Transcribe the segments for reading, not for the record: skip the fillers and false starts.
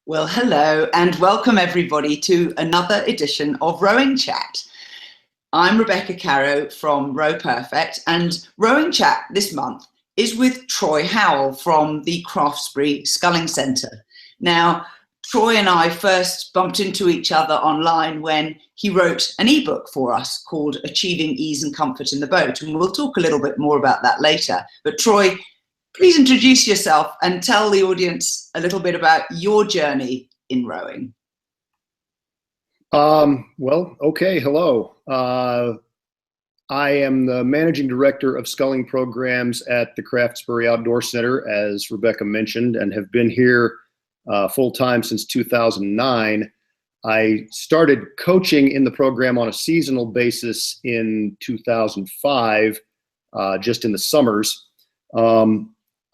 Well, hello and welcome everybody to another edition of Rowing Chat. I'm Rebecca Caroe from Row Perfect, and Rowing Chat this month is with Troy Howell from the Craftsbury Sculling Centre. Now, Troy and I first bumped into each other online when he wrote an ebook for us called Achieving Ease and Comfort in the Boat, and we'll talk a little bit more about that later. But Troy, please introduce yourself and tell the audience a little bit about your journey in rowing. Okay, hello. I am the managing director of sculling programs at the Craftsbury Outdoor Center, as Rebecca mentioned, and have been here full-time since 2009. I started coaching in the program on a seasonal basis in 2005, just in the summers.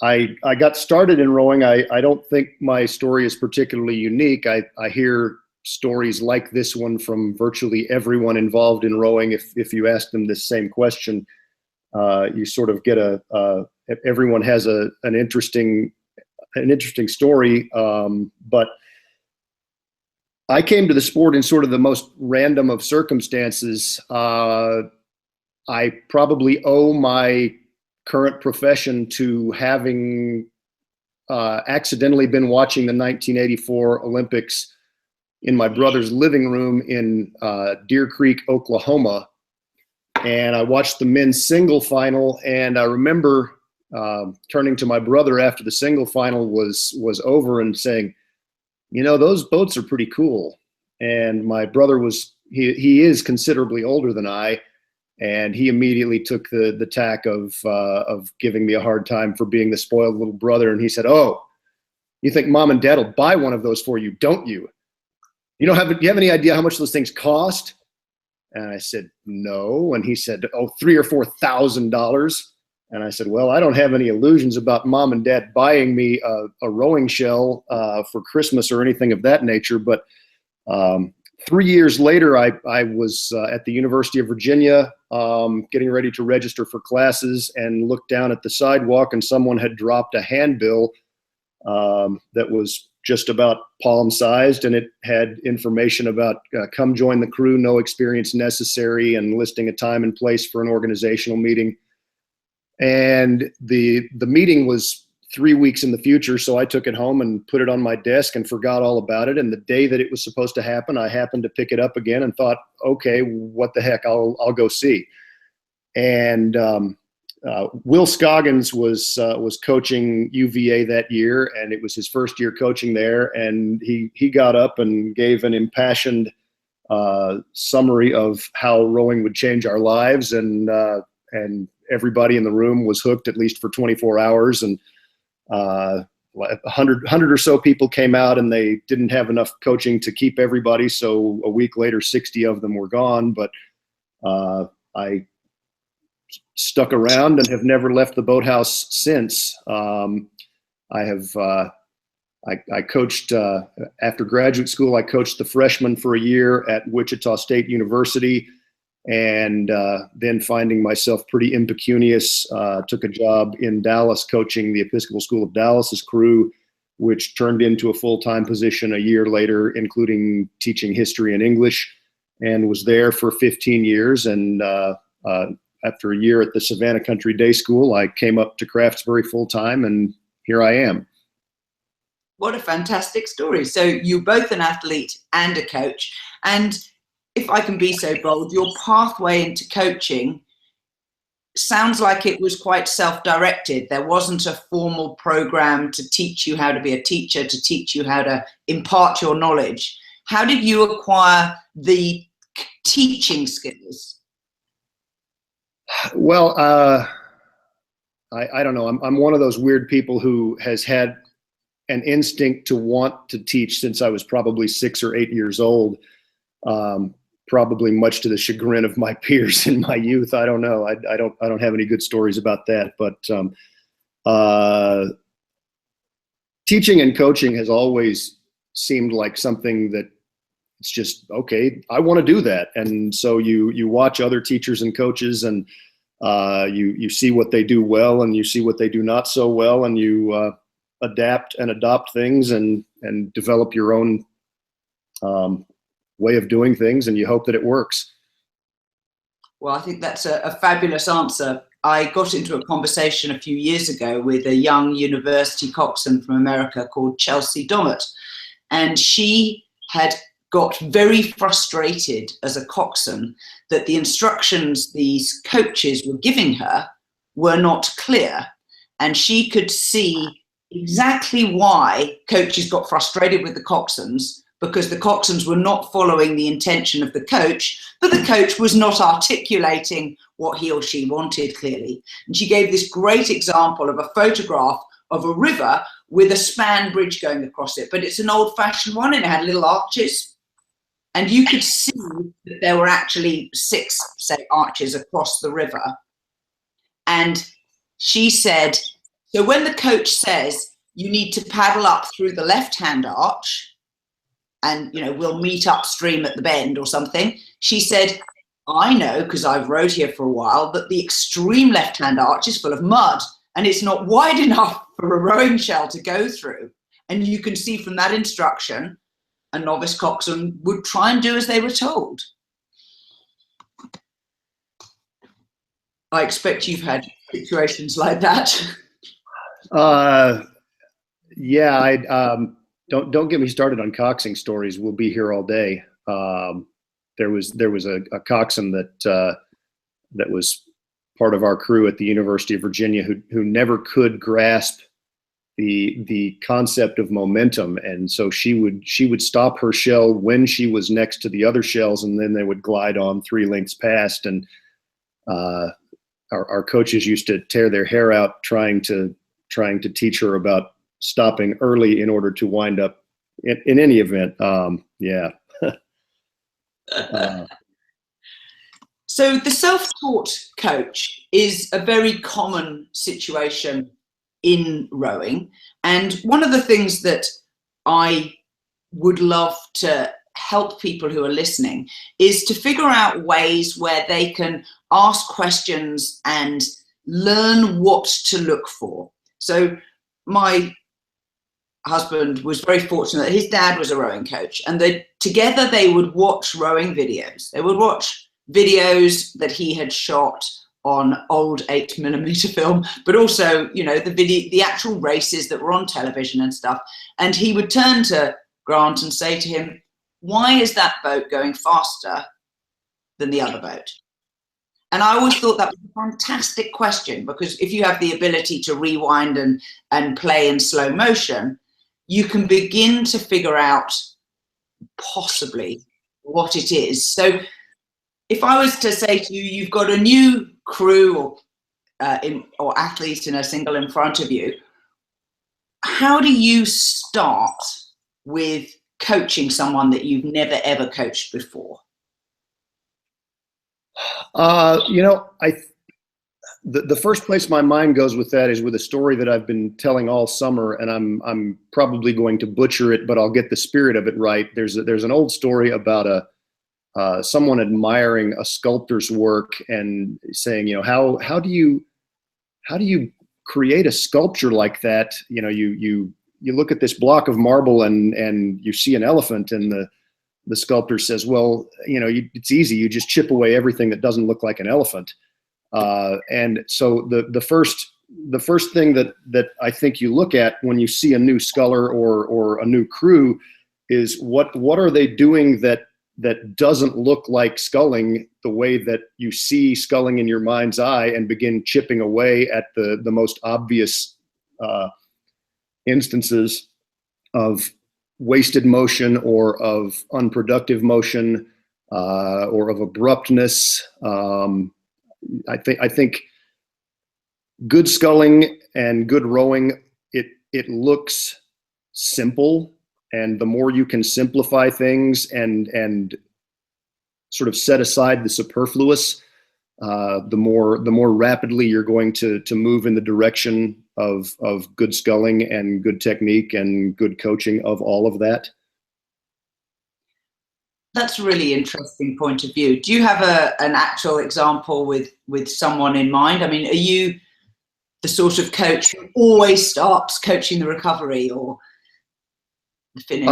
I got started in rowing. I don't think my story is particularly unique. I hear stories like this one from virtually everyone involved in rowing. If you ask them this same question, you sort of get everyone has an interesting story. But I came to the sport in sort of the most random of circumstances. I probably owe my current profession to having accidentally been watching the 1984 Olympics in my brother's living room in Deer Creek, Oklahoma. And I watched the men's single final, and I remember turning to my brother after the single final was over and saying, you know, those boats are pretty cool. And my brother he is considerably older than I, and he immediately took the tack of giving me a hard time for being the spoiled little brother. And he said, "Oh, you think mom and dad will buy one of those for you, don't you? Do you have any idea how much those things cost?" And I said, "No." And he said, "Oh, $3,000 or $4,000. And I said, "Well, I don't have any illusions about mom and dad buying me a rowing shell for Christmas or anything of that nature." But 3 years later, I was at the University of Virginia, getting ready to register for classes, and looked down at the sidewalk, and someone had dropped a handbill that was just about palm-sized, and it had information about come join the crew, no experience necessary, and listing a time and place for an organizational meeting. And the meeting was 3 weeks in the future, so I took it home and put it on my desk and forgot all about it. And the day that it was supposed to happen, I happened to pick it up again and thought, okay, what the heck, I'll go see. And Will Scoggins was coaching UVA that year, and it was his first year coaching there. And he got up and gave an impassioned summary of how rowing would change our lives, and everybody in the room was hooked at least for 24 hours. And 100 or so people came out, and they didn't have enough coaching to keep everybody. So a week later, 60 of them were gone. But I stuck around and have never left the boathouse since. I coached after graduate school. I coached the freshmen for a year at Wichita State University. And then, finding myself pretty impecunious, took a job in Dallas coaching the Episcopal School of Dallas's crew, which turned into a full-time position a year later, including teaching history and English, and was there for 15 years. And after a year at the Savannah Country Day School, I came up to Craftsbury full-time, and here I am. What a fantastic story. So you're both an athlete and a coach. And if I can be so bold, your pathway into coaching sounds like it was quite self-directed. There wasn't a formal program to teach you how to be a teacher, to teach you how to impart your knowledge. How did you acquire the teaching skills? Well, I don't know. I'm one of those weird people who has had an instinct to want to teach since I was probably 6 or 8 years old. Probably much to the chagrin of my peers in my youth. I don't know. I don't have any good stories about that. But teaching and coaching has always seemed like something that it's just, okay, I want to do that. And so you watch other teachers and coaches, and you see what they do well, and you see what they do not so well, and you adapt and adopt things and develop your own way of doing things, and you hope that it works. Well, I think that's a fabulous answer. I got into a conversation a few years ago with a young university coxswain from America called Chelsea Dommett, and she had got very frustrated as a coxswain that the instructions these coaches were giving her were not clear, and she could see exactly why coaches got frustrated with the coxswains, because the coxswains were not following the intention of the coach, but the coach was not articulating what he or she wanted clearly. And she gave this great example of a photograph of a river with a span bridge going across it, but it's an old-fashioned one and it had little arches. And you could see that there were actually 6, say, arches across the river. And she said, so when the coach says you need to paddle up through the left-hand arch, and, you know, we'll meet upstream at the bend or something, she said, I know, because I've rowed here for a while, that the extreme left-hand arch is full of mud and it's not wide enough for a rowing shell to go through. And you can see from that instruction, a novice coxswain would try and do as they were told. I expect you've had situations like that. Yeah, don't get me started on coxing stories. We'll be here all day. There was a coxswain that was part of our crew at the University of Virginia who never could grasp the concept of momentum, and so she would stop her shell when she was next to the other shells, and then they would glide on 3 lengths past. And our coaches used to tear their hair out trying to teach her about stopping early in order to wind up in any event. Yeah. So the self-taught coach is a very common situation in rowing. And one of the things that I would love to help people who are listening is to figure out ways where they can ask questions and learn what to look for. So my husband was very fortunate that his dad was a rowing coach, and together they would watch rowing videos. They would watch videos that he had shot on old 8mm film, but also, you know, the actual races that were on television and stuff. And he would turn to Grant and say to him, why is that boat going faster than the other boat? And I always thought that was a fantastic question, because if you have the ability to rewind and play in slow motion, you can begin to figure out possibly what it is. So if I was to say to you, you've got a new crew or athlete in a single in front of you, how do you start with coaching someone that you've never ever coached before? You know, the first place my mind goes with that is with a story that I've been telling all summer, and I'm probably going to butcher it, but I'll get the spirit of it right. There's an old story about someone admiring a sculptor's work and saying, you know, how do you create a sculpture like that? You know, you look at this block of marble and you see an elephant, and the sculptor says, well, you know, it's easy. You just chip away everything that doesn't look like an elephant. And so the first thing that I think you look at when you see a new sculler or a new crew is what are they doing that doesn't look like sculling the way that you see sculling in your mind's eye, and begin chipping away at the most obvious instances of wasted motion or of unproductive motion or of abruptness. I think good sculling and good rowing, it looks simple, and the more you can simplify things and sort of set aside the superfluous, the more rapidly you're going to move in the direction of good sculling and good technique and good coaching of all of that. That's a really interesting point of view. Do you have an actual example with someone in mind? I mean, are you the sort of coach who always starts coaching the recovery or the finish?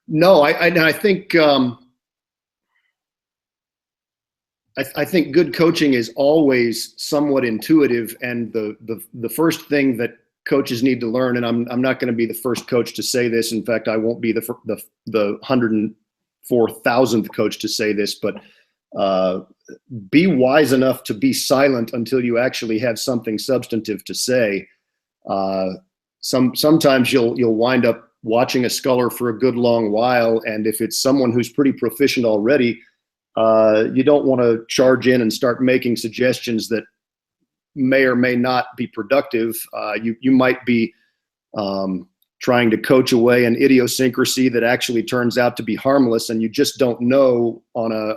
No, I think I think good coaching is always somewhat intuitive, and the first thing that coaches need to learn, and I'm not going to be the first coach to say this. In fact, I won't be the 104,000th coach to say this, but be wise enough to be silent until you actually have something substantive to say. Sometimes you'll wind up watching a sculler for a good long while, and if it's someone who's pretty proficient already, you don't want to charge in and start making suggestions that may or may not be productive. You might be trying to coach away an idiosyncrasy that actually turns out to be harmless, and you just don't know on a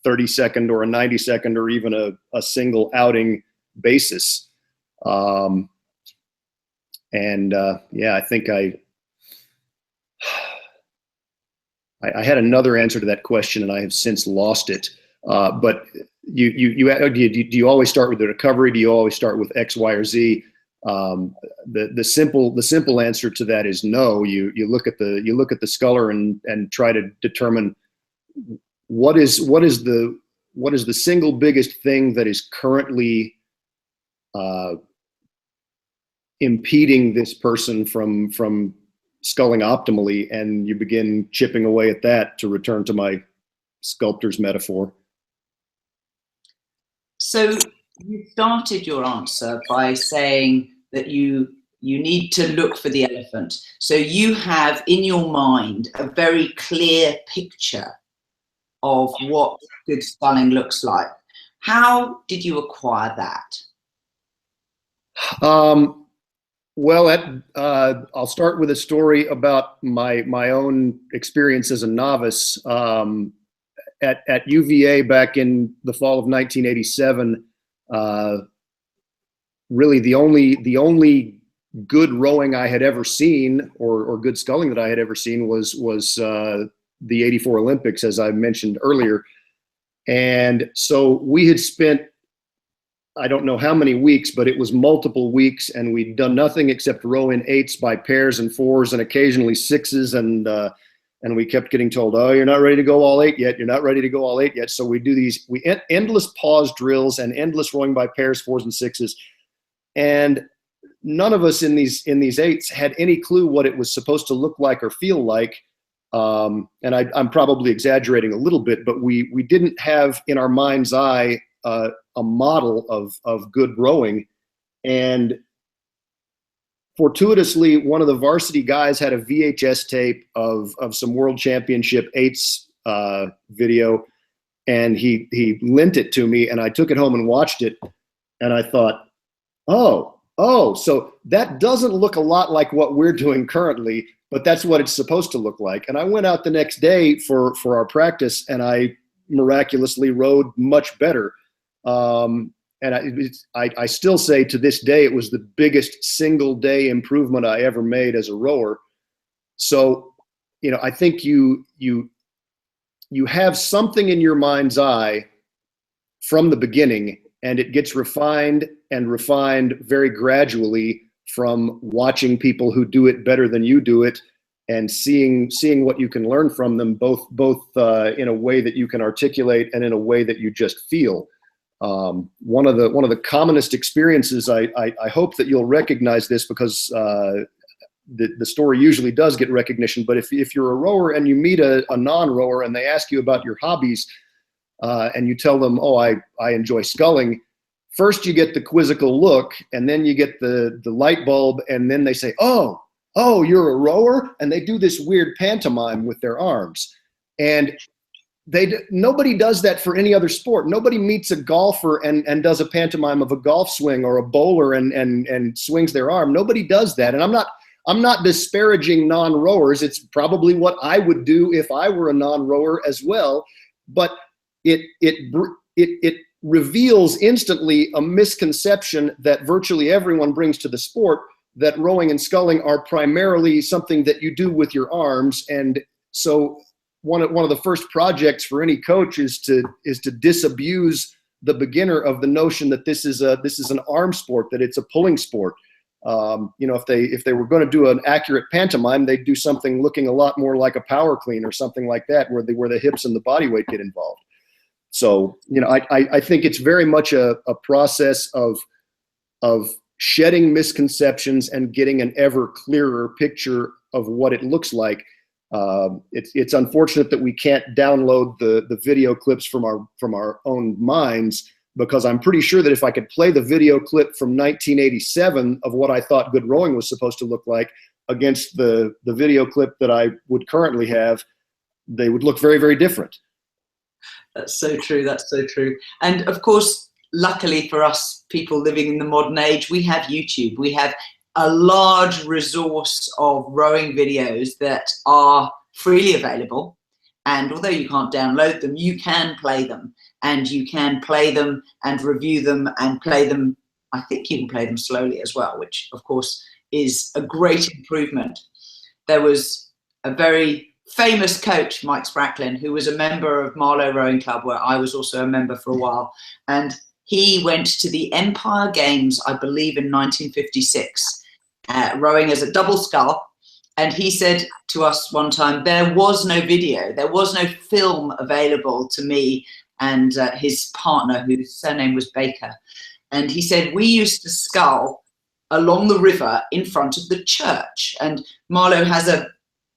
30-second or a 90-second or even a single outing basis. Yeah, I think I had another answer to that question, and I have since lost it. But do you always start with the recovery? Do you always start with X, Y, or Z? The simple answer to that is no. You look at the sculler and try to determine what is the single biggest thing that is currently impeding this person from sculling optimally, and you begin chipping away at that, to return to my sculptor's metaphor. So you started your answer by saying that you need to look for the elephant. So you have in your mind a very clear picture of what good sculling looks like. How did you acquire that? Well, I'll start with a story about my own experience as a novice. At UVA back in the fall of 1987, really the only good rowing I had ever seen, or good sculling that I had ever seen, was the '84 Olympics, as I mentioned earlier. And so we had spent, I don't know how many weeks, but it was multiple weeks, and we'd done nothing except row in 8s by pairs and 4s and occasionally 6s, and we kept getting told, "Oh, you're not ready to go all 8 yet. You're not ready to go all 8 yet." So we do these endless pause drills and endless rowing by pairs, 4s and 6s, and none of us in these 8s had any clue what it was supposed to look like or feel like. And I'm probably exaggerating a little bit, but we didn't have in our mind's eye a model of good rowing. And fortuitously, one of the varsity guys had a VHS tape of some World Championship 8s video, and he lent it to me, and I took it home and watched it, and I thought, oh, so that doesn't look a lot like what we're doing currently, but that's what it's supposed to look like. And I went out the next day for our practice, and I miraculously rowed much better. And I still say to this day, it was the biggest single day improvement I ever made as a rower. So, I think you have something in your mind's eye from the beginning, and it gets refined very gradually from watching people who do it better than you do it, and seeing what you can learn from them, both in a way that you can articulate and in a way that you just feel. One of the commonest experiences, I hope that you'll recognize this, because the story usually does get recognition, but if you're a rower and you meet a non-rower and they ask you about your hobbies, and you tell them, "Oh, I enjoy sculling," first you get the quizzical look, and then you get the light bulb, and then they say, oh, you're a rower? And they do this weird pantomime with their arms. And nobody does that for any other sport. Nobody meets a golfer and does a pantomime of a golf swing, or a bowler and swings their arm. Nobody does that. And I'm not disparaging non-rowers. It's probably what I would do if I were a non-rower as well. But it reveals instantly a misconception that virtually everyone brings to the sport, that rowing and sculling are primarily something that you do with your arms. And so one of the first projects for any coach is to disabuse the beginner of the notion that this is an arm sport, that it's a pulling sport. If they were going to do an accurate pantomime, they'd do something looking a lot more like a power clean or something like that, where the hips and the body weight get involved. So, I think it's very much a process of shedding misconceptions and getting an ever clearer picture of what it looks like. It's unfortunate that we can't download the video clips from our own minds, because I'm pretty sure that if I could play the video clip from 1987 of what I thought good rowing was supposed to look like against the video clip that I would currently have, they would look very, very different. That's so true. That's so true. And of course, luckily for us people living in the modern age, we have YouTube. We have a large resource of rowing videos that are freely available. And although you can't download them, you can play them. And you can play them and review them and play them. I think you can play them slowly as well, which of course is a great improvement. There was a very famous coach, Mike Spracklin, who was a member of Marlow Rowing Club, where I was also a member for a while. And he went to the Empire Games, I believe in 1956, rowing as a double scull. And he said to us one time, there was no video, there was no film available to me and his partner, whose surname was Baker. And he said, we used to scull along the river in front of the church. And Marlow has a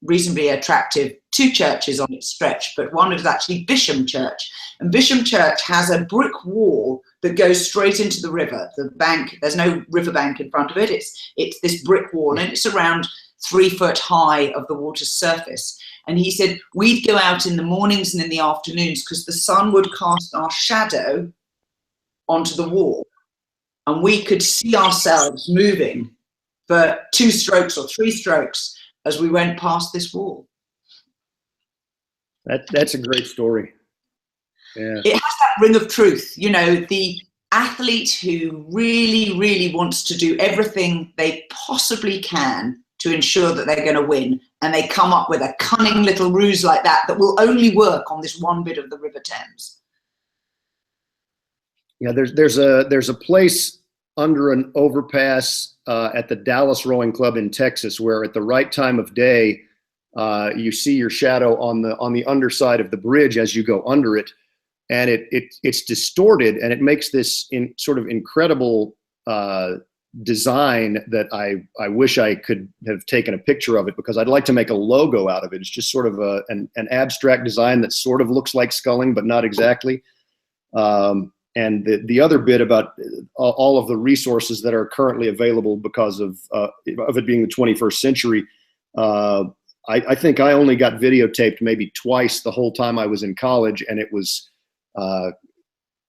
reasonably attractive two churches on its stretch, but one is actually Bisham Church. And Bisham Church has a brick wall that goes straight into the river. The bank, there's no riverbank in front of it. It's this brick wall, and it's around 3 foot high of the water's surface. And he said, we'd go out in the mornings and in the afternoons because the sun would cast our shadow onto the wall. And we could see ourselves moving for 2 strokes or 3 strokes as we went past this wall. That's a great story. Yeah. It has that ring of truth. The athlete who really, really wants to do everything they possibly can to ensure that they're going to win, and they come up with a cunning little ruse like that will only work on this one bit of the River Thames. Yeah, there's a place under an overpass at the Dallas Rowing Club in Texas where at the right time of day you see your shadow on the underside of the bridge as you go under it, and it's distorted, and it makes this sort of incredible design that I wish I could have taken a picture of it, because I'd like to make a logo out of it. It's just sort of an abstract design that sort of looks like sculling, but not exactly. And the other bit about all of the resources that are currently available because of it being the 21st century, I think I only got videotaped maybe twice the whole time I was in college, and it was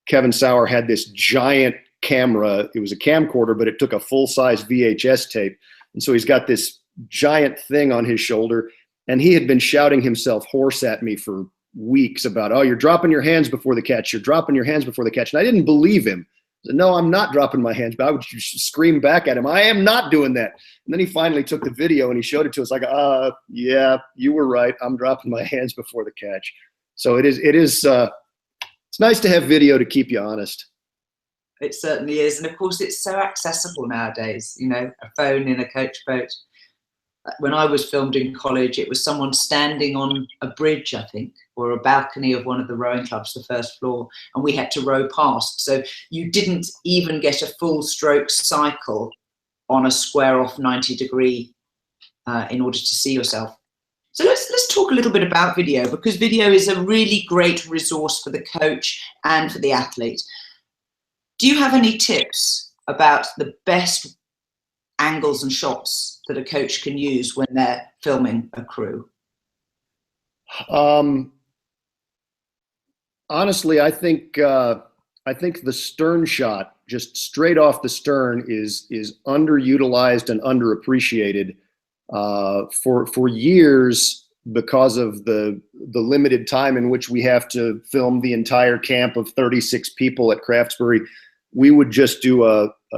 Kevin Sauer had this giant camera. It was a camcorder, but it took a full-size VHS tape, and so he's got this giant thing on his shoulder, and he had been shouting himself hoarse at me for weeks about, oh, you're dropping your hands before the catch, you're dropping your hands before the catch. And I didn't believe him. I said, no, I'm not dropping my hands, but I would scream back at him, I am not doing that. And then he finally took the video and he showed it to us like, yeah, you were right, I'm dropping my hands before the catch. So it's nice to have video to keep you honest. It certainly is. And of course it's so accessible nowadays, a phone in a coach boat. When I was filmed in college, it was someone standing on a bridge, I think, or a balcony of one of the rowing clubs, the first floor, and we had to row past. So you didn't even get a full stroke cycle on a square off 90 degree in order to see yourself. So let's talk a little bit about video, because video is a really great resource for the coach and for the athlete. Do you have any tips about the best angles and shots that a coach can use when they're filming a crew? Honestly, I think the stern shot, just straight off the stern, is underutilized and underappreciated for years, because of the limited time in which we have to film the entire camp of 36 people at Craftsbury. We would just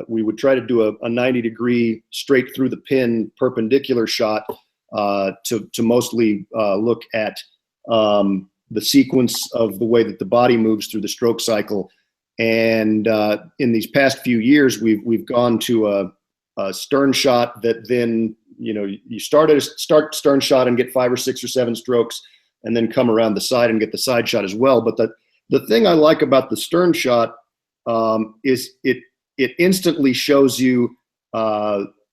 we would try to do a 90 degree straight through the pin perpendicular shot to mostly look at the sequence of the way that the body moves through the stroke cycle. And in these past few years, we've gone to a stern shot that then, you start stern shot and get 5 or 6 or 7 strokes, and then come around the side and get the side shot as well. But the thing I like about the stern shot is it instantly shows you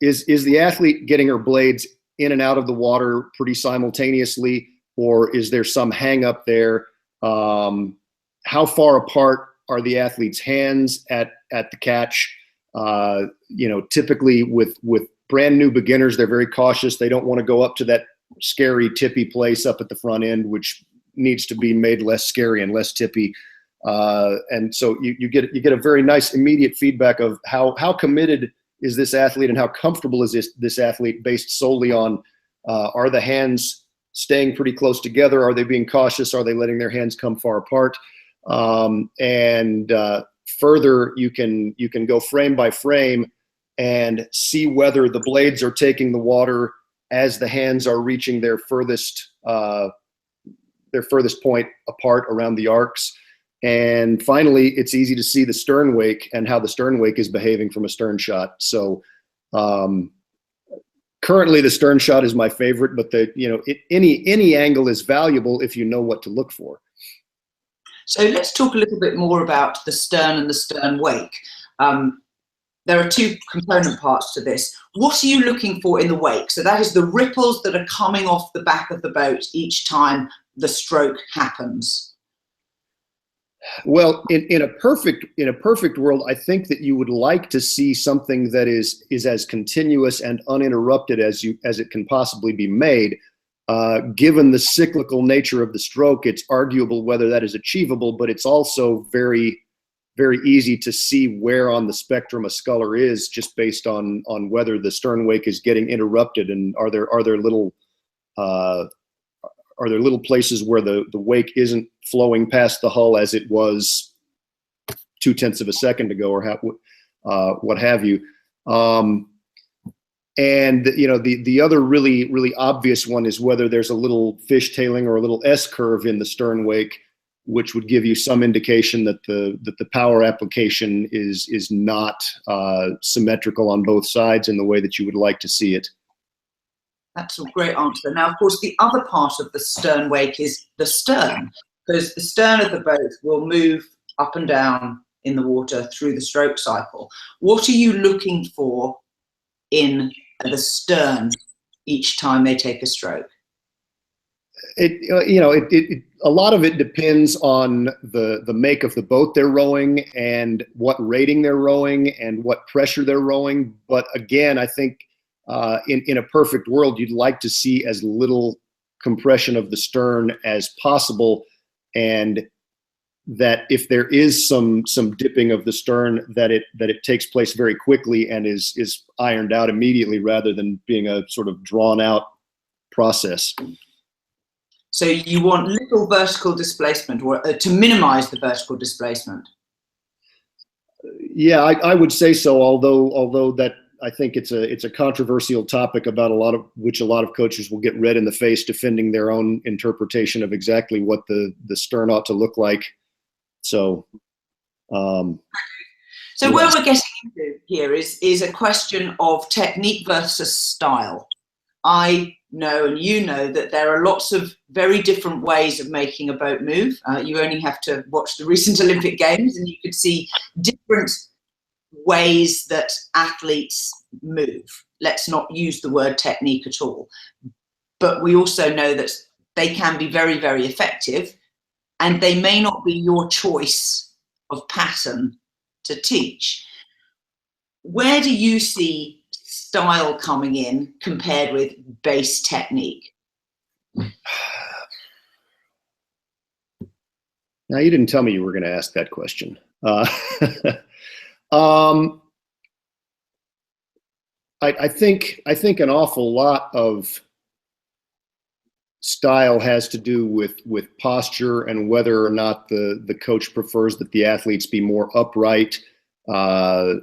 is the athlete getting her blades in and out of the water pretty simultaneously, or is there some hang up there? How far apart are the athlete's hands at the catch? Typically with brand new beginners, they're very cautious. They don't want to go up to that scary tippy place up at the front end, which needs to be made less scary and less tippy. And so you get a very nice immediate feedback of how committed is this athlete and how comfortable is this athlete, based solely on are the hands staying pretty close together? Are they being cautious? Are they letting their hands come far apart? Further, you can go frame by frame and see whether the blades are taking the water as the hands are reaching their furthest point apart around the arcs. And finally, it's easy to see the stern wake and how the stern wake is behaving from a stern shot. So currently the stern shot is my favorite, but any angle is valuable if you know what to look for. So let's talk a little bit more about the stern and the stern wake. There are 2 component parts to this. What are you looking for in the wake? So that is the ripples that are coming off the back of the boat each time the stroke happens. Well, in a perfect world, I think that you would like to see something that is as continuous and uninterrupted as it can possibly be made. Given the cyclical nature of the stroke, it's arguable whether that is achievable, but it's also very, very easy to see where on the spectrum a sculler is, just based on whether the stern wake is getting interrupted, and are there little places where the wake isn't flowing past the hull as it was 0.2 of a second ago, or what have you. And the other really, really obvious one is whether there's a little fishtailing or a little S curve in the stern wake, which would give you some indication that the power application is not symmetrical on both sides in the way that you would like to see it. That's a great answer. Now, of course, the other part of the stern wake is the stern, because the stern of the boat will move up and down in the water through the stroke cycle. What are you looking for in the stern each time they take a stroke? A lot of it depends on the make of the boat they're rowing and what rating they're rowing and what pressure they're rowing. But again, I think in a perfect world, you'd like to see as little compression of the stern as possible, and that if there is some dipping of the stern, that it takes place very quickly and is ironed out immediately, rather than being a sort of drawn out process. So you want little vertical displacement, or to minimize the vertical displacement? Yeah, I would say so. Although that I think it's a controversial topic about a lot of coaches will get red in the face defending their own interpretation of exactly what the stern ought to look like. So where we're getting into here is a question of technique versus style. I know, and you know, that there are lots of very different ways of making a boat move. You only have to watch the recent Olympic Games and you could see different ways that athletes move. Let's not use the word technique at all. But we also know that they can be very, very effective, and they may not be your choice of pattern to teach. Where do you see style coming in compared with base technique? Now, you didn't tell me you were going to ask that question. I think an awful lot of style has to do with posture and whether or not the coach prefers that the athletes be more upright, how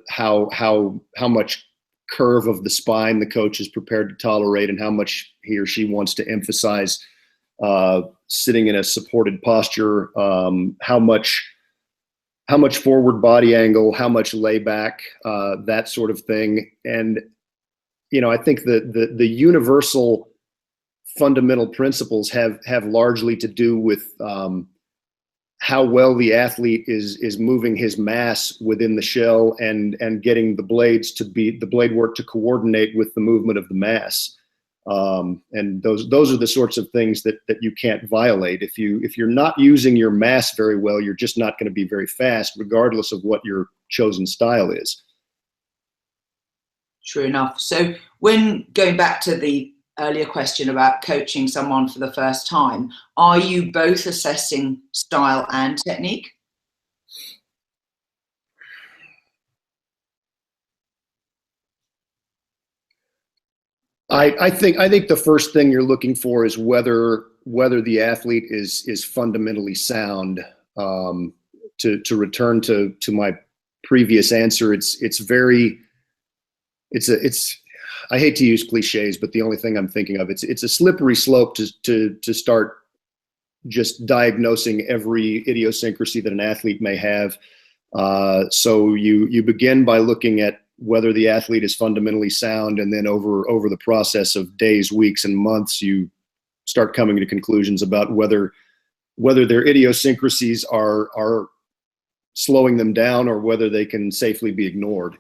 much curve of the spine the coach is prepared to tolerate, and how much he or she wants to emphasize sitting in a supported posture, how much much forward body angle, how much layback, that sort of thing. And, I think the universal fundamental principles have largely to do with how well the athlete is moving his mass within the shell and getting the blade work to coordinate with the movement of the mass. And those are the sorts of things that you can't violate. If you're not using your mass very well, you're just not going to be very fast, regardless of what your chosen style is. True enough. So when going back to the earlier question about coaching someone for the first time, are you both assessing style and technique? I think the first thing you're looking for is whether the athlete is fundamentally sound. To return to my previous answer, I hate to use cliches, but the only thing I'm thinking of, it's a slippery slope to start just diagnosing every idiosyncrasy that an athlete may have. So you begin by looking at whether the athlete is fundamentally sound, and then over the process of days, weeks, and months, you start coming to conclusions about whether their idiosyncrasies are slowing them down or whether they can safely be ignored.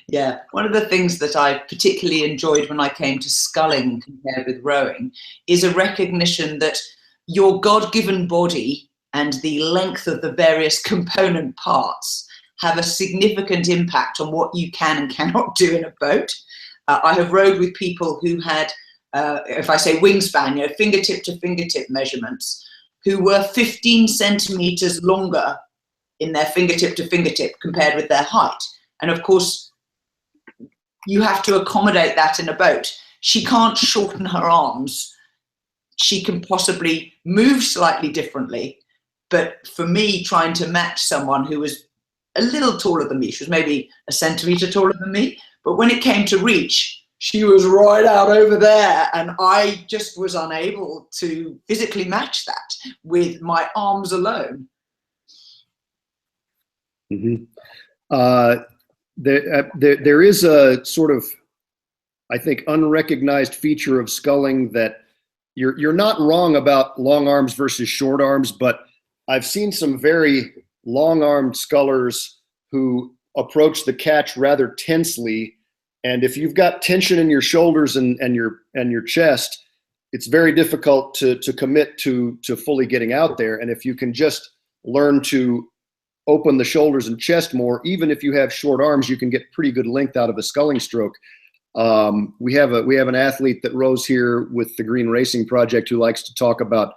Yeah, one of the things that I particularly enjoyed when I came to sculling compared with rowing is a recognition that your God-given body and the length of the various component parts have a significant impact on what you can and cannot do in a boat. I have rowed with people who had, if I say wingspan, fingertip to fingertip measurements, who were 15 centimeters longer in their fingertip to fingertip compared with their height. And of course, you have to accommodate that in a boat. She can't shorten her arms. She can possibly move slightly differently. But for me, trying to match someone who was a little taller than me, she was maybe a centimeter taller than me, but when it came to reach, she was right out over there, and I just was unable to physically match that with my arms alone. Mm-hmm. There is a sort of, I think, unrecognized feature of sculling that you're not wrong about long arms versus short arms, but I've seen some very long-armed scullers who approach the catch rather tensely, and if you've got tension in your shoulders and your chest, it's very difficult to commit to fully getting out there. And if you can just learn to open the shoulders and chest more, even if you have short arms, you can get pretty good length out of a sculling stroke. We have an athlete that rows here with the Green Racing Project who likes to talk about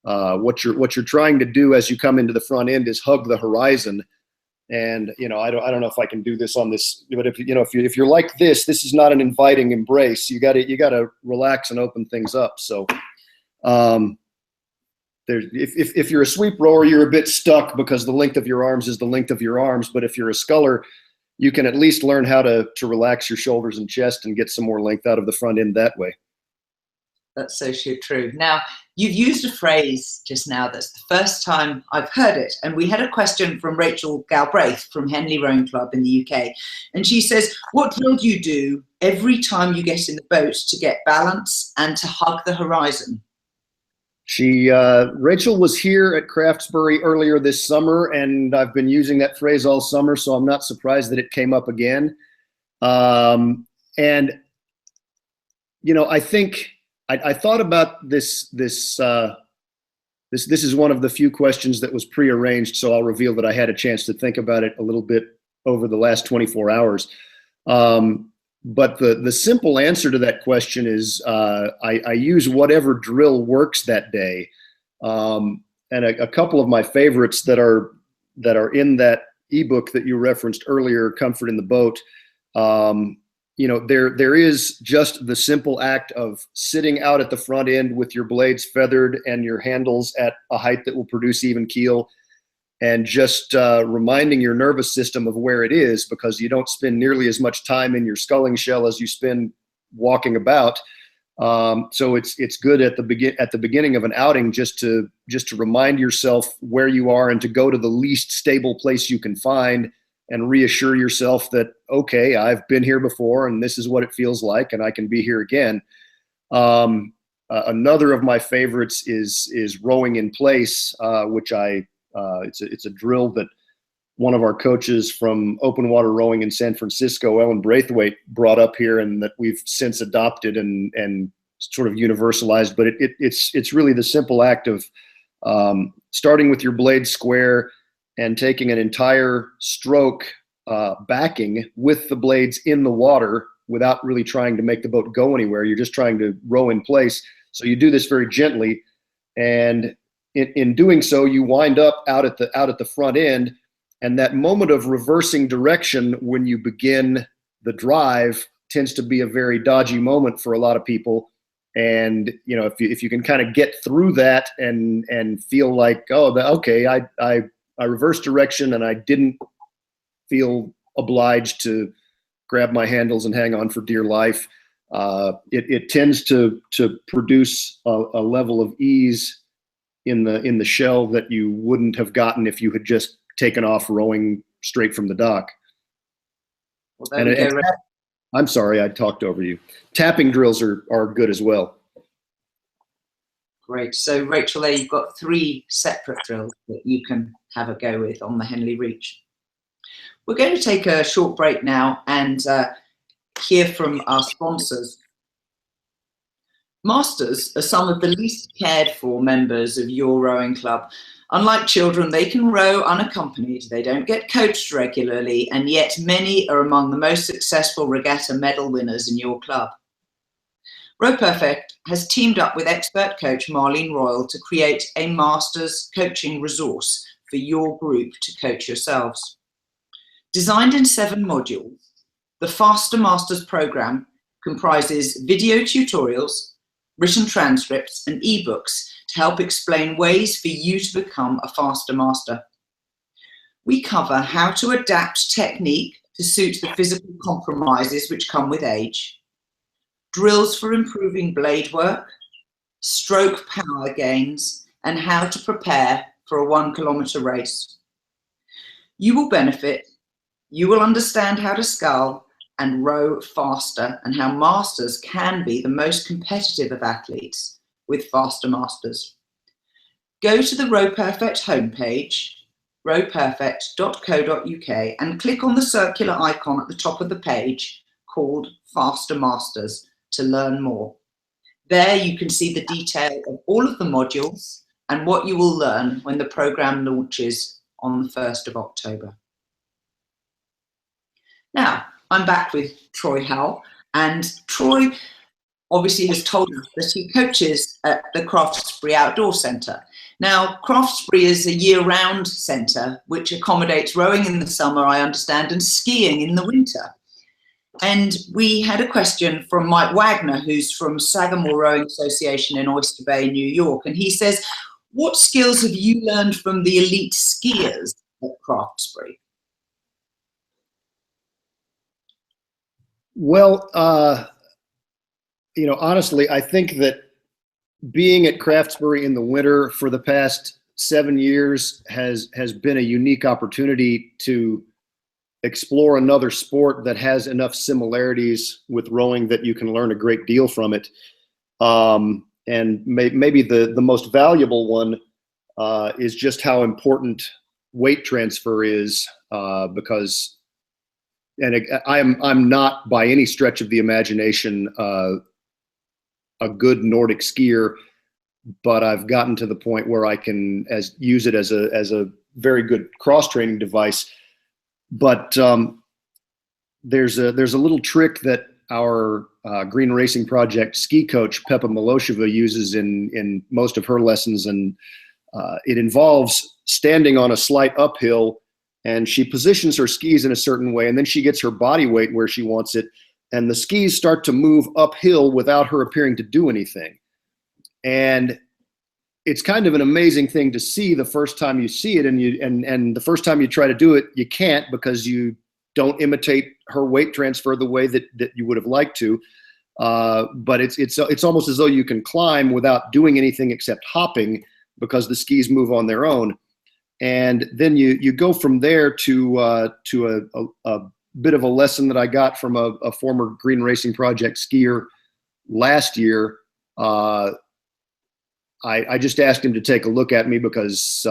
what you're trying to do as you come into the front end is hug the horizon. And I don't know if I can do this on this, but if you're like this is not an inviting embrace. You got to relax and open things up. So if you're a sweep rower, you're a bit stuck because the length of your arms is the length of your arms. But if you're a sculler, you can at least learn how to relax your shoulders and chest and get some more length out of the front end that way. That's so true. Now, you've used a phrase just now that's the first time I've heard it. And we had a question from Rachel Galbraith from Henley Rowing Club in the UK. And she says, what drill do you do every time you get in the boat to get balance and to hug the horizon? Rachel was here at Craftsbury earlier this summer, and I've been using that phrase all summer, so I'm not surprised that it came up again. And I think I thought about this. This is one of the few questions that was prearranged, so I'll reveal that I had a chance to think about it a little bit over the last 24 hours. But the simple answer to that question is I use whatever drill works that day. And a couple of my favorites that are in that ebook that you referenced earlier, Comfort in the Boat. There is just the simple act of sitting out at the front end with your blades feathered and your handles at a height that will produce even keel, and just reminding your nervous system of where it is, because you don't spend nearly as much time in your sculling shell as you spend walking about. So it's good at the beginning of an outing just to remind yourself where you are and to go to the least stable place you can find and reassure yourself that, okay, I've been here before and this is what it feels like and I can be here again. Another of my favorites is rowing in place, which it's a drill that one of our coaches from open water rowing in San Francisco, Ellen Braithwaite, brought up here, and that we've since adopted and sort of universalized. But it's really the simple act of starting with your blade square and taking an entire stroke backing with the blades in the water without really trying to make the boat go anywhere. You're just trying to row in place. So you do this very gently, and in doing so, you wind up out at the front end. And that moment of reversing direction when you begin the drive tends to be a very dodgy moment for a lot of people. And if you can kind of get through that and feel like, okay, I reversed direction and I didn't feel obliged to grab my handles and hang on for dear life, it tends to produce a level of ease in the shell that you wouldn't have gotten if you had just taken off rowing straight from the dock. Well, I'm sorry, I talked over you. Tapping drills are good as well. Great. So Rachel, there you've got 3 separate drills that you can have a go with on the Henley Reach. We're going to take a short break now and hear from our sponsors. Masters are some of the least cared for members of your rowing club. Unlike children, they can row unaccompanied, they don't get coached regularly, and yet many are among the most successful regatta medal winners in your club. Row Perfect has teamed up with expert coach Marlene Royal to create a Masters coaching resource for your group to coach yourselves. Designed in 7 modules, the Faster Masters program comprises video tutorials, written transcripts, and ebooks to help explain ways for you to become a faster master. We cover how to adapt technique to suit the physical compromises which come with age, drills for improving blade work, stroke power gains, and how to prepare for a 1-kilometer race. You will benefit, you will understand how to scull and row faster, and how masters can be the most competitive of athletes with Faster Masters. Go to the Row Perfect homepage, rowperfect.co.uk, and click on the circular icon at the top of the page called Faster Masters to learn more. There you can see the detail of all of the modules and what you will learn when the program launches on the 1st of October. Now, I'm back with Troy Howell, and Troy obviously has told us that he coaches at the Craftsbury Outdoor Centre. Now, Craftsbury is a year-round centre which accommodates rowing in the summer, I understand, and skiing in the winter. And we had a question from Mike Wagner, who's from Sagamore Rowing Association in Oyster Bay, New York, and he says, what skills have you learned from the elite skiers at Craftsbury? Well, honestly, I think that being at Craftsbury in the winter for the past 7 years has been a unique opportunity to explore another sport that has enough similarities with rowing that you can learn a great deal from it. And maybe the most valuable one is just how important weight transfer is, because I'm not by any stretch of the imagination a good Nordic skier, but I've gotten to the point where I can use it as a very good cross training device. But there's a little trick that our Green Racing Project ski coach Pepa Milosheva uses in most of her lessons, and it involves standing on a slight uphill. And she positions her skis in a certain way, and then she gets her body weight where she wants it, and the skis start to move uphill without her appearing to do anything. And it's kind of an amazing thing to see the first time you see it, and the first time you try to do it, you can't, because you don't imitate her weight transfer the way that you would have liked to. but it's almost as though you can climb without doing anything except hopping because the skis move on their own. And then you go from there to a bit of a lesson that I got from a former Green Racing Project skier last year. I just asked him to take a look at me because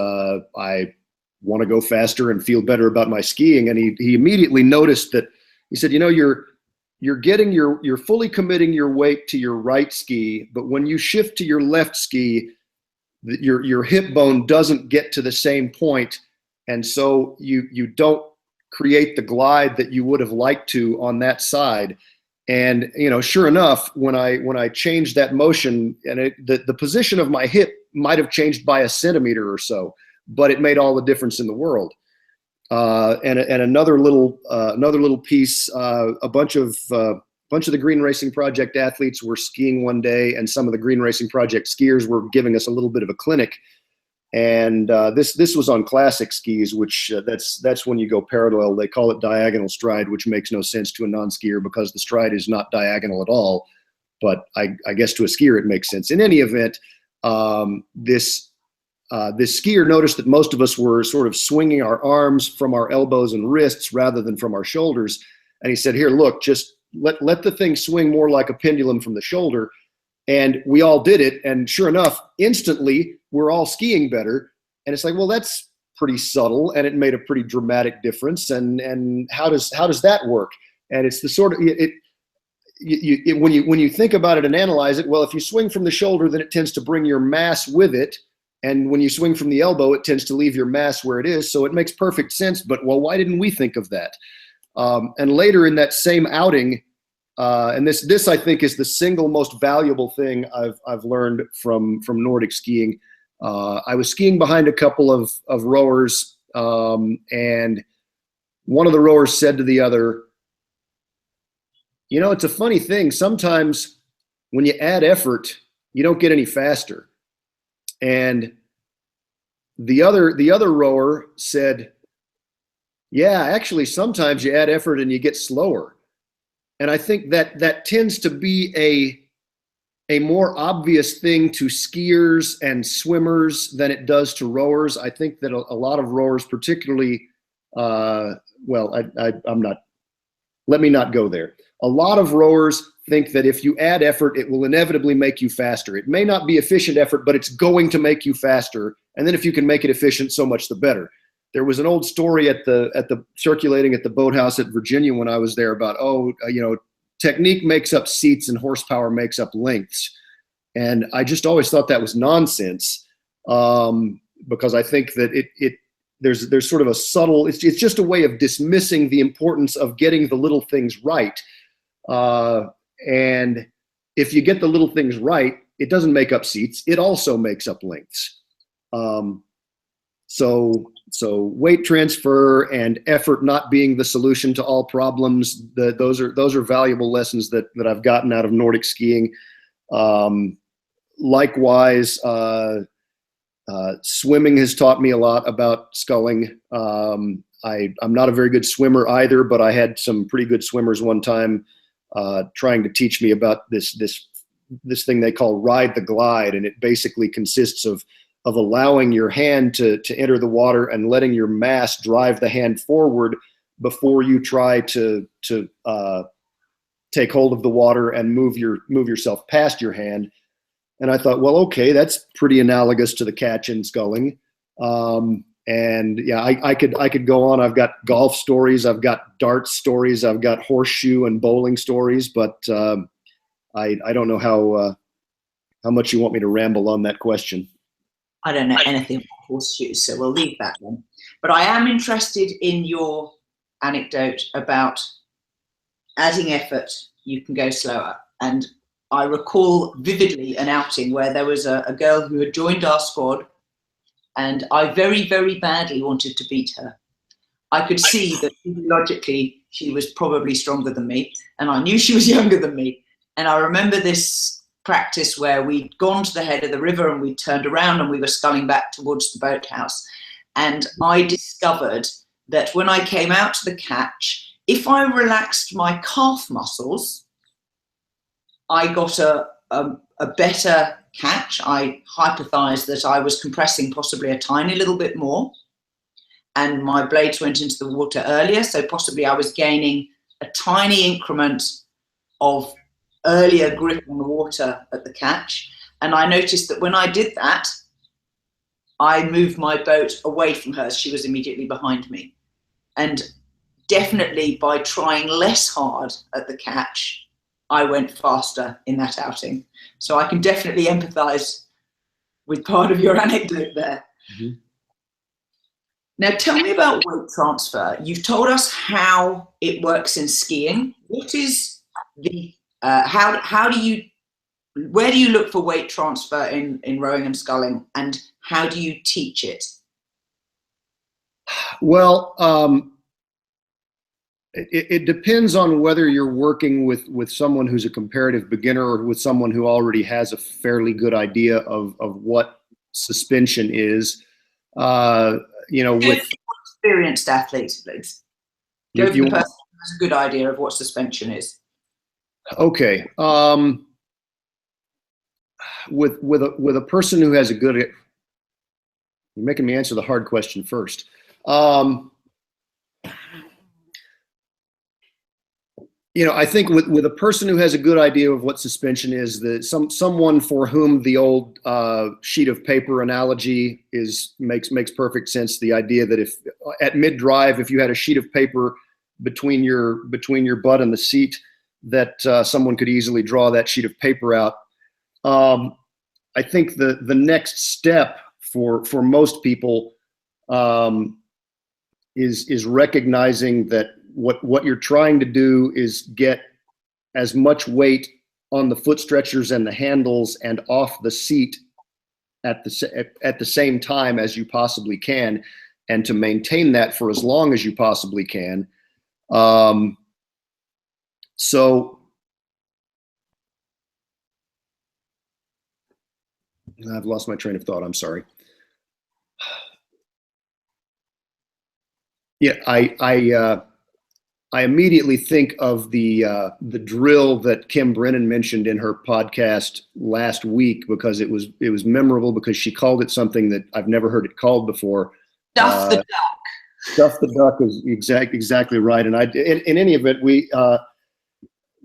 I want to go faster and feel better about my skiing. And he immediately noticed that. He said, you're fully committing your weight to your right ski, but when you shift to your left ski, your hip bone doesn't get to the same point, and so you don't create the glide that you would have liked to on that side. And sure enough, when I changed that motion, and the position of my hip might have changed by a centimeter or so, but it made all the difference in the world. And another little piece, a bunch of the Green Racing Project athletes were skiing one day, and some of the Green Racing Project skiers were giving us a little bit of a clinic. And this was on classic skis, which that's when you go parallel. They call it diagonal stride, which makes no sense to a non-skier because the stride is not diagonal at all. But I guess to a skier it makes sense. In any event, this skier noticed that most of us were sort of swinging our arms from our elbows and wrists rather than from our shoulders. And he said, "Here, look, just let the thing swing more like a pendulum from the shoulder." And we all did it. And sure enough, instantly, we're all skiing better. And it's like, well, that's pretty subtle, and it made a pretty dramatic difference. And how does that work? And it's the sort of when you think about it and analyze it, well, if you swing from the shoulder, then it tends to bring your mass with it. And when you swing from the elbow, it tends to leave your mass where it is. So it makes perfect sense. But, well, why didn't we think of that? And later in that same outing, and this I think is the single most valuable thing I've learned from Nordic skiing. I was skiing behind a couple of rowers, and one of the rowers said to the other, it's a funny thing. Sometimes when you add effort, you don't get any faster. And the other rower said, "Yeah, actually, sometimes you add effort and you get slower." And I think that tends to be a more obvious thing to skiers and swimmers than it does to rowers. I think that a lot of rowers, particularly, let me not go there. A lot of rowers think that if you add effort, it will inevitably make you faster. It may not be efficient effort, but it's going to make you faster. And then if you can make it efficient, so much the better. There was an old story circulating at the boathouse at Virginia when I was there about, technique makes up seats and horsepower makes up lengths. And I just always thought that was nonsense, because I think that there's sort of a subtle, it's just a way of dismissing the importance of getting the little things right. And if you get the little things right, it doesn't make up seats. It also makes up lengths. So weight transfer and effort not being the solution to all problems, those are valuable lessons that I've gotten out of Nordic skiing. Likewise, swimming has taught me a lot about sculling. I'm not a very good swimmer either, but I had some pretty good swimmers one time trying to teach me about this thing they call ride the glide, and it basically consists of allowing your hand to enter the water and letting your mass drive the hand forward before you try to take hold of the water and move yourself past your hand. And I thought, well, okay, that's pretty analogous to the catch in sculling. And yeah, I could go on. I've got golf stories, I've got dart stories, I've got horseshoe and bowling stories, but I don't know how much you want me to ramble on that question. I don't know anything about horseshoes, so we'll leave that one. But I am interested in your anecdote about adding effort, you can go slower. And I recall vividly an outing where there was a girl who had joined our squad, and I very, very badly wanted to beat her. I could see that logically she was probably stronger than me, and I knew she was younger than me. And I remember this practice where we'd gone to the head of the river and we turned around and we were sculling back towards the boathouse. And I discovered that when I came out to the catch, if I relaxed my calf muscles, I got a better catch. I hypothesized that I was compressing possibly a tiny little bit more, and my blades went into the water earlier, so possibly I was gaining a tiny increment of earlier grip on the water at the catch. And I noticed that when I did that, I moved my boat away from hers. She was immediately behind me. And definitely by trying less hard at the catch, I went faster in that outing. So I can definitely empathize with part of your anecdote there. Mm-hmm. Now, tell me about weight transfer. You've told us how it works in skiing. What is the, where do you look for weight transfer in rowing and sculling, and how do you teach it? Well, it depends on whether you're working with someone who's a comparative beginner or with someone who already has a fairly good idea of what suspension is. With experienced athletes, please. Go for the person who has a good idea of what suspension is. Okay. With a person who has a good, you're making me answer the hard question first. I think with a person who has a good idea of what suspension is, someone for whom the old sheet of paper analogy makes perfect sense. The idea that if at mid drive, if you had a sheet of paper between your butt and the seat, that someone could easily draw that sheet of paper out. I think the next step for most people is recognizing that what you're trying to do is get as much weight on the foot stretchers and the handles and off the seat at the same time as you possibly can, and to maintain that for as long as you possibly can. So I've lost my train of thought. I'm sorry. Yeah, I immediately think of the drill that Kim Brennan mentioned in her podcast last week, because it was memorable because she called it something that I've never heard it called before. Stuff the duck. Stuff the duck is exactly right. And in any event,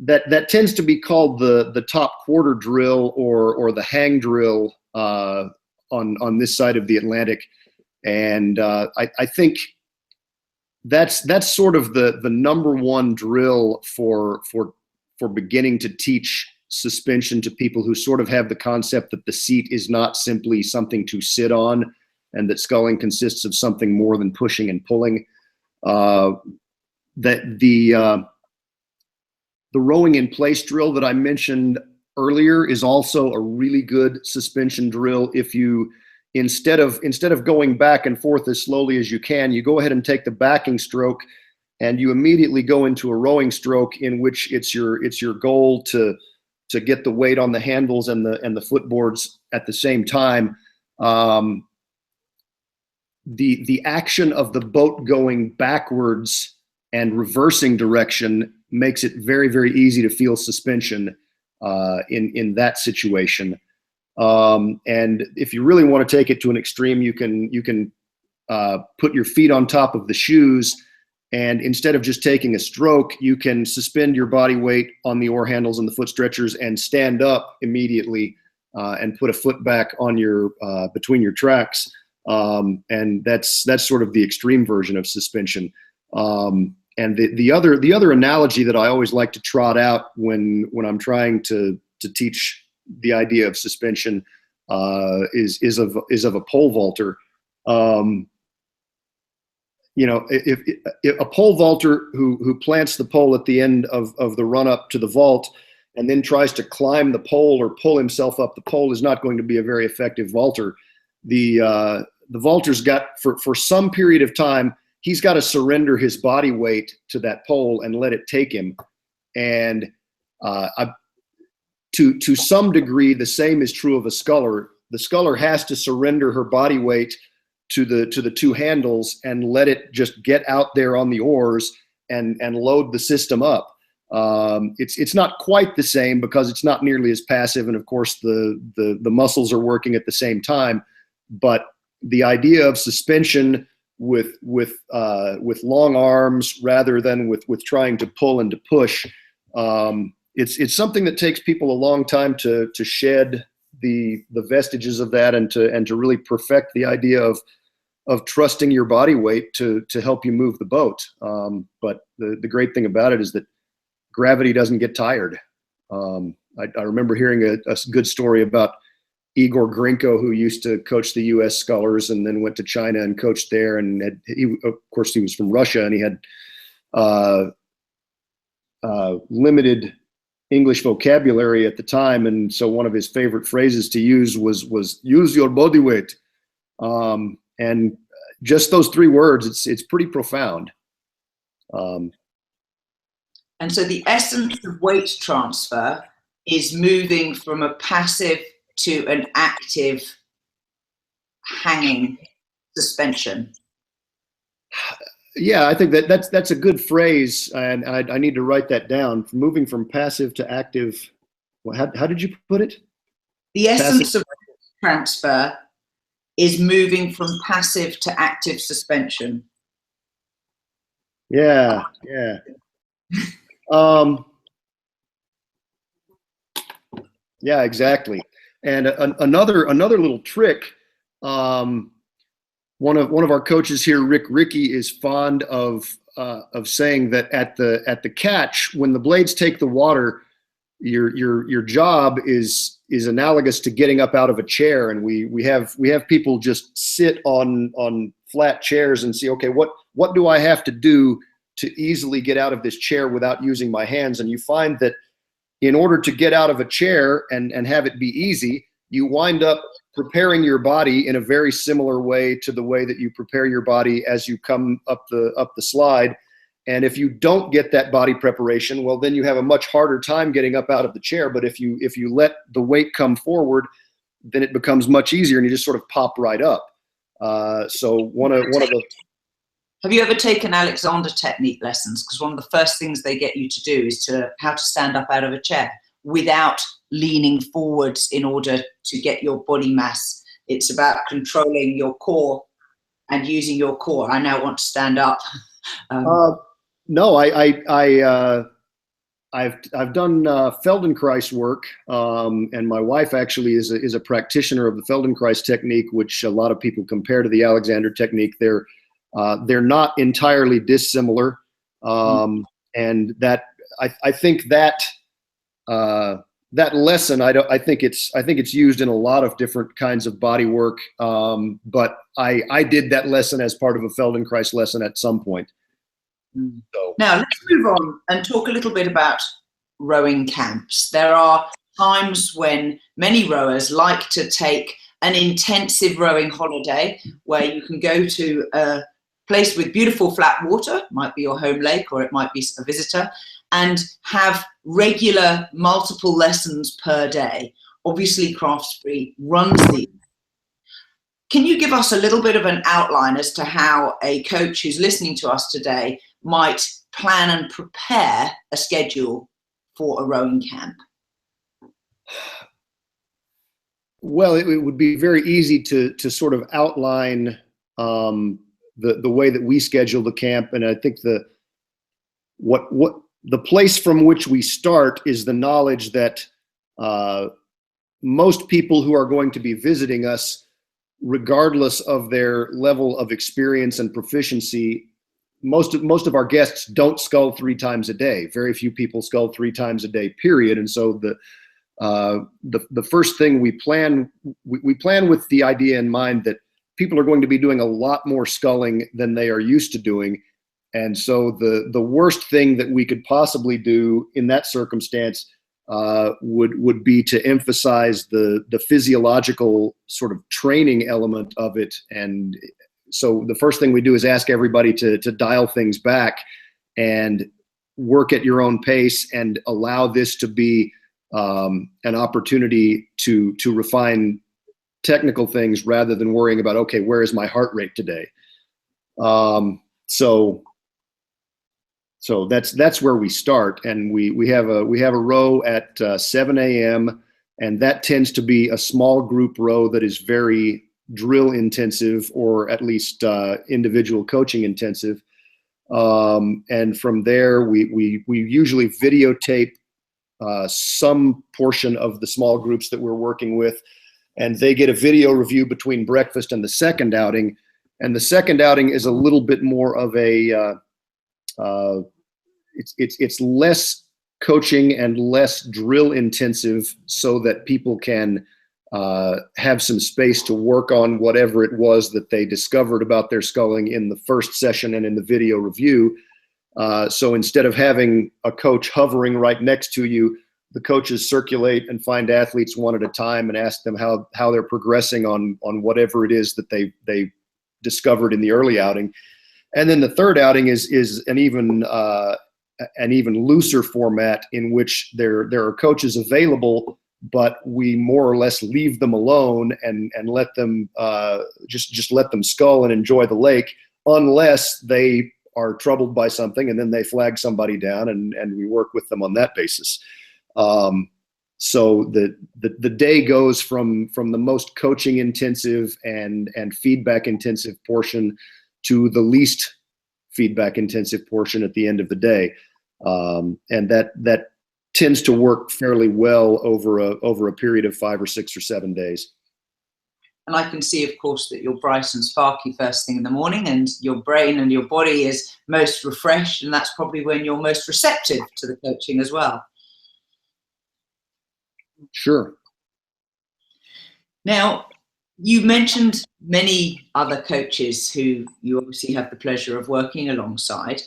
that tends to be called the top quarter drill or the hang drill on this side of the Atlantic, and I think that's sort of the number one drill for beginning to teach suspension to people who sort of have the concept that the seat is not simply something to sit on, and that sculling consists of something more than pushing and pulling. That the rowing in place drill that I mentioned earlier is also a really good suspension drill. If you instead of going back and forth as slowly as you can, you go ahead and take the backing stroke, and you immediately go into a rowing stroke in which it's your goal to get the weight on the handles and the footboards at the same time. The action of the boat going backwards and reversing direction makes it very, very easy to feel suspension in that situation. And if you really want to take it to an extreme, you can put your feet on top of the shoes, and instead of just taking a stroke, you can suspend your body weight on the oar handles and the foot stretchers and stand up immediately and put a foot back on your between your tracks. And that's sort of the extreme version of suspension. And the other analogy that I always like to trot out when I'm trying to teach the idea of suspension is of a pole vaulter. If a pole vaulter who plants the pole at the end of the run up to the vault and then tries to climb the pole or pull himself up the pole is not going to be a very effective vaulter. The vaulter's got for some period of time, he's got to surrender his body weight to that pole and let it take him. And to some degree, the same is true of a sculler. The sculler has to surrender her body weight to the two handles and let it just get out there on the oars and load the system up. It's not quite the same because it's not nearly as passive, and of course the muscles are working at the same time. But the idea of suspension with long arms rather than with trying to pull and to push, it's something that takes people a long time to shed the vestiges of that and to really perfect the idea of trusting your body weight to help you move the boat. But the great thing about it is that gravity doesn't get tired. I remember hearing a good story about Igor Grinko, who used to coach the U.S. scullers and then went to China and coached there. And of course, he was from Russia, and he had limited English vocabulary at the time. And so one of his favorite phrases to use was use your body weight. And just those three words, it's pretty profound. And so the essence of weight transfer is moving from a passive to an active hanging suspension. Yeah, I think that's a good phrase, and I need to write that down. Moving from passive to active. Well, how did you put it? The essence of transfer is moving from passive to active suspension. Yeah. Yeah, exactly. And another little trick. One of our coaches here, Rick Rickey, is fond of saying that at the catch, when the blades take the water, your job is analogous to getting up out of a chair. And we have people just sit on flat chairs and see, okay, what do I have to do to easily get out of this chair without using my hands? And you find that in order to get out of a chair and have it be easy, you wind up preparing your body in a very similar way to the way that you prepare your body as you come up the slide. And if you don't get that body preparation, well, then you have a much harder time getting up out of the chair. But if you let the weight come forward, then it becomes much easier and you just sort of pop right up. So one of the... Have you ever taken Alexander technique lessons? Because one of the first things they get you to do is how to stand up out of a chair without leaning forwards in order to get your body mass. It's about controlling your core and using your core. I now want to stand up. No, I've done Feldenkrais work, and my wife actually is a practitioner of the Feldenkrais technique, which a lot of people compare to the Alexander technique. They're not entirely dissimilar, and that I think that lesson I think it's used in a lot of different kinds of body work, but I did that lesson as part of a Feldenkrais lesson at some point. So. Now let's move on and talk a little bit about rowing camps. There are times when many rowers like to take an intensive rowing holiday where you can go to a place with beautiful flat water, might be your home lake or it might be a visitor, and have regular multiple lessons per day. Obviously, Craftsbury runs these. Can you give us a little bit of an outline as to how a coach who's listening to us today might plan and prepare a schedule for a rowing camp? Well, it would be very easy to sort of outline the way that we schedule the camp, and I think what the place from which we start is the knowledge that most people who are going to be visiting us, regardless of their level of experience and proficiency, most of our guests don't scull 3 times a day. Very few people scull 3 times a day, period. And so the first thing we plan with the idea in mind that people are going to be doing a lot more sculling than they are used to doing. And so the worst thing that we could possibly do in that circumstance would be to emphasize the physiological sort of training element of it. And so the first thing we do is ask everybody to dial things back and work at your own pace and allow this to be an opportunity to refine technical things rather than worrying about, okay, where is my heart rate today? So So that's where we start, and we have a row at 7 a.m. and that tends to be a small group row that is very drill intensive, or at least individual coaching intensive. And from there, we usually videotape some portion of the small groups that we're working with, and they get a video review between breakfast and the second outing. And the second outing is a little bit more of a it's less coaching and less drill intensive, so that people can have some space to work on whatever it was that they discovered about their sculling in the first session and in the video review. So instead of having a coach hovering right next to you, the coaches circulate and find athletes one at a time and ask them how they're progressing on whatever it is that they discovered in the early outing. And then the third outing is an even looser format, in which there are coaches available, but we more or less leave them alone and let them just let them scull and enjoy the lake, unless they are troubled by something, and then they flag somebody down, and we work with them on that basis. So the day goes from the most coaching intensive and feedback intensive portion to the least feedback intensive portion at the end of the day. And that tends to work fairly well over a period of 5 or 6 or 7 days. And I can see, of course, that you're bright and sparky first thing in the morning, and your brain and your body is most refreshed, and that's probably when you're most receptive to the coaching as well. Sure. Now, you mentioned many other coaches who you obviously have the pleasure of working alongside.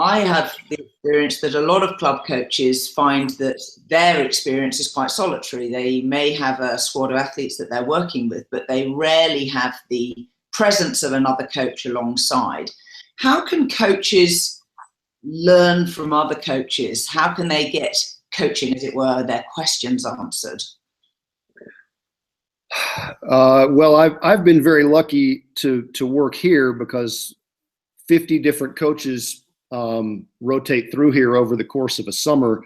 I have the experience that a lot of club coaches find that their experience is quite solitary. They may have a squad of athletes that they're working with, but they rarely have the presence of another coach alongside. How can coaches learn from other coaches? How can they get coaching, as it were, their questions answered? Well, I've been very lucky to work here, because 50 different coaches rotate through here over the course of a summer,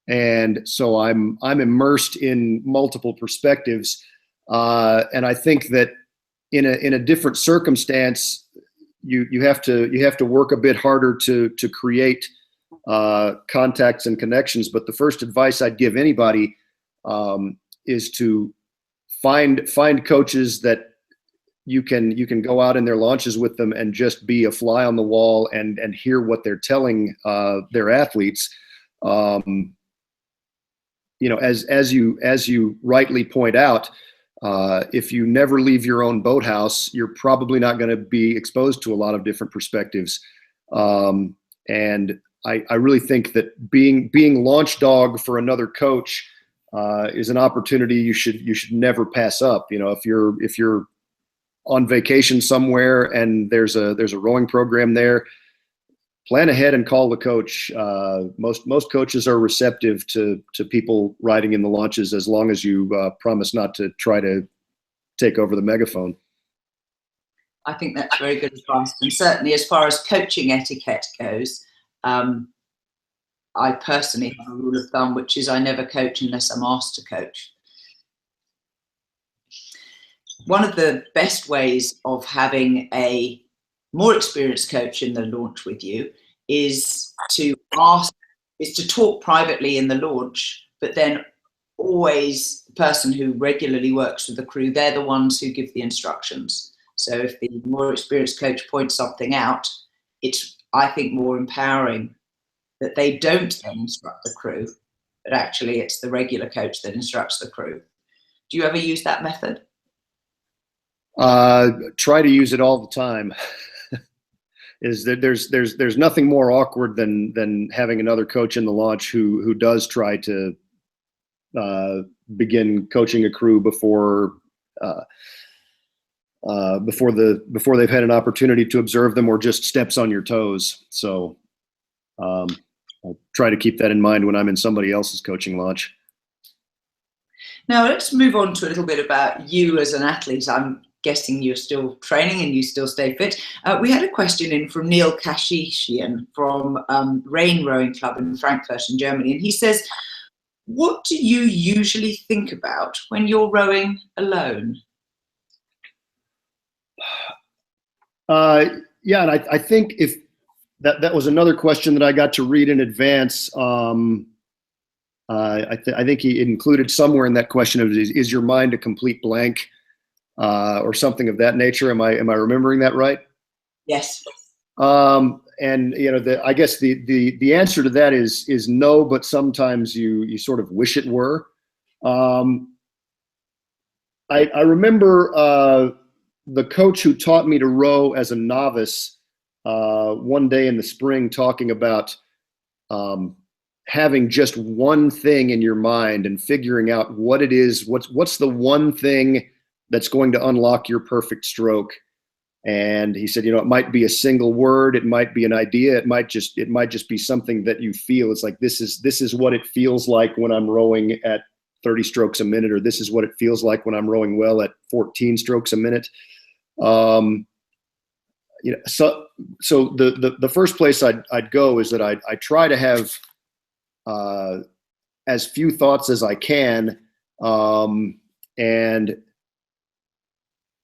and so I'm immersed in multiple perspectives, and I think that in a different circumstance, you have to work a bit harder to create contacts and connections. But the first advice I'd give anybody is to find coaches that you can go out in their launches with them and just be a fly on the wall and hear what they're telling their athletes. You know, as you rightly point out, if you never leave your own boathouse, you're probably not going to be exposed to a lot of different perspectives. And I really think that being launch dog for another coach is an opportunity you should never pass up. You know, if you're on vacation somewhere and there's a rowing program there, plan ahead and call the coach. Most coaches are receptive to people riding in the launches, as long as you promise not to try to take over the megaphone. I think that's very good advice. And certainly as far as coaching etiquette goes, I personally have a rule of thumb, which is I never coach unless I'm asked to coach. One of the best ways of having a more experienced coach in the launch with you is to talk privately in the launch, but then always the person who regularly works with the crew, they're the ones who give the instructions. So if the more experienced coach points something out, it's, I think, more empowering that they don't then instruct the crew, but actually it's the regular coach that instructs the crew. Do you ever use that method? Try to use it all the time. Is that there's nothing more awkward than having another coach in the launch who does try to begin coaching a crew before they've had an opportunity to observe them, or just steps on your toes. So I'll try to keep that in mind when I'm in somebody else's coaching launch. Now let's move on to a little bit about you as an athlete. I'm guessing you're still training and you still stay fit. We had a question in from Neil Kashishian from Rain Rowing Club in Frankfurt in Germany. And he says, what do you usually think about when you're rowing alone? Yeah, and I think if that was another question that I got to read in advance. I think he included somewhere in that question of is your mind a complete blank, or something of that nature. Am I remembering that right? Yes. And I guess the answer to that is no, but sometimes you sort of wish it were. I remember the coach who taught me to row as a novice one day in the spring talking about having just one thing in your mind and figuring out what it is, what's the one thing that's going to unlock your perfect stroke. And he said, it might be a single word, it might be an idea, it might just be something that you feel. It's like, this is what it feels like when I'm rowing at 30 strokes a minute, or this is what it feels like when I'm rowing well at 14 strokes a minute. So the first place I'd go is that I try to have as few thoughts as I can, and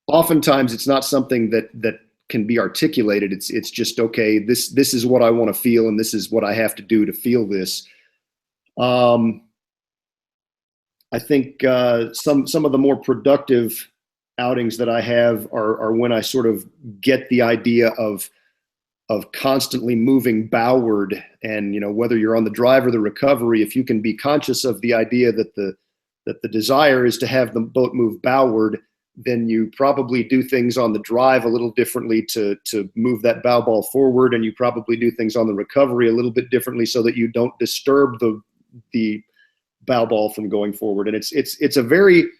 oftentimes it's not something that can be articulated. It's just, okay, this is what I want to feel, and this is what I have to do to feel this. I think some of the more productive outings that I have are when I sort of get the idea of constantly moving bowward, and whether you're on the drive or the recovery, if you can be conscious of the idea that the desire is to have the boat move bowward, then you probably do things on the drive a little differently to move that bow ball forward, and you probably do things on the recovery a little bit differently so that you don't disturb the bow ball from going forward. And it's a very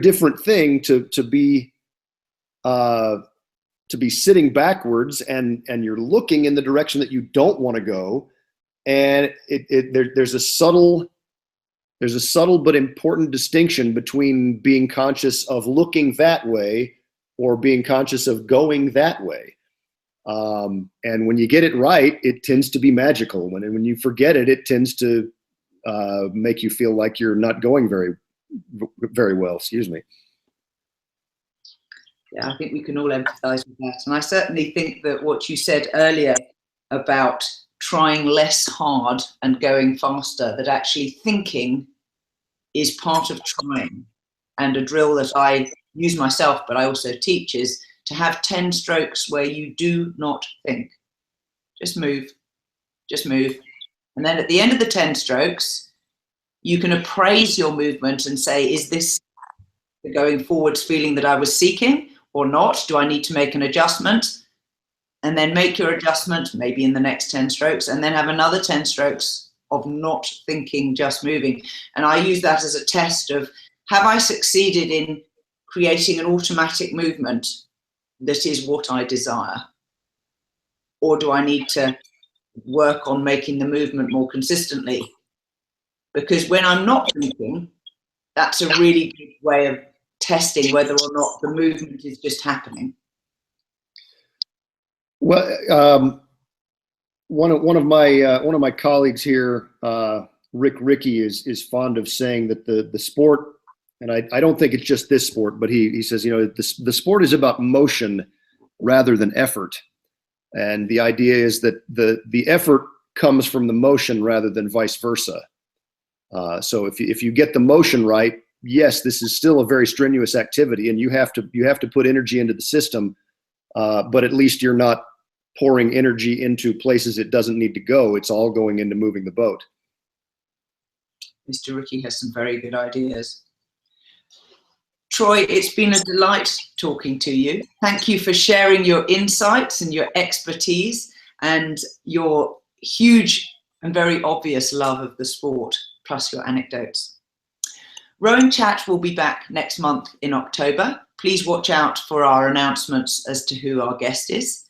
different thing to be sitting backwards and you're looking in the direction that you don't want to go, and there's a subtle but important distinction between being conscious of looking that way or being conscious of going that way. And when you get it right, it tends to be magical. When you forget it, it tends to make you feel like you're not going very, very well. Excuse me. Yeah, I think we can all empathize with that. And I certainly think that what you said earlier about trying less hard and going faster, that actually thinking is part of trying. And a drill that I use myself, but I also teach, is to have 10 strokes where you do not think. Just move, just move. And then at the end of the 10 strokes, you can appraise your movement and say, is this the going forwards feeling that I was seeking or not? Do I need to make an adjustment? And then make your adjustment maybe in the next 10 strokes, and then have another 10 strokes of not thinking, just moving. And I use that as a test of, have I succeeded in creating an automatic movement that is what I desire? Or do I need to work on making the movement more consistently? Because when I'm not thinking, that's a really good way of testing whether or not the movement is just happening. Well, one of my colleagues here, Ricky, is fond of saying that the sport, and I don't think it's just this sport, but he says, the sport is about motion rather than effort, and the idea is that the effort comes from the motion rather than vice versa. So if you get the motion right, yes, this is still a very strenuous activity, and you have to put energy into the system, but at least you're not pouring energy into places it doesn't need to go. It's all going into moving the boat. Mr. Ricky has some very good ideas. Troy, it's been a delight talking to you. Thank you for sharing your insights and your expertise and your huge and very obvious love of the sport, plus your anecdotes. RowingChat will be back next month in October. Please watch out for our announcements as to who our guest is.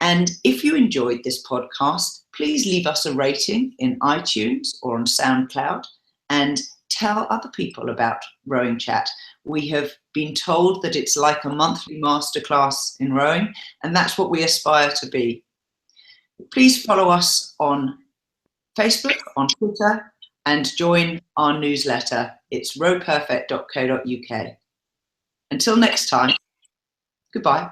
And if you enjoyed this podcast, please leave us a rating in iTunes or on SoundCloud, and tell other people about Rowing Chat. We have been told that it's like a monthly masterclass in rowing, and that's what we aspire to be. Please follow us on Facebook, on Twitter, and join our newsletter. It's rowperfect.co.uk. Until next time, goodbye.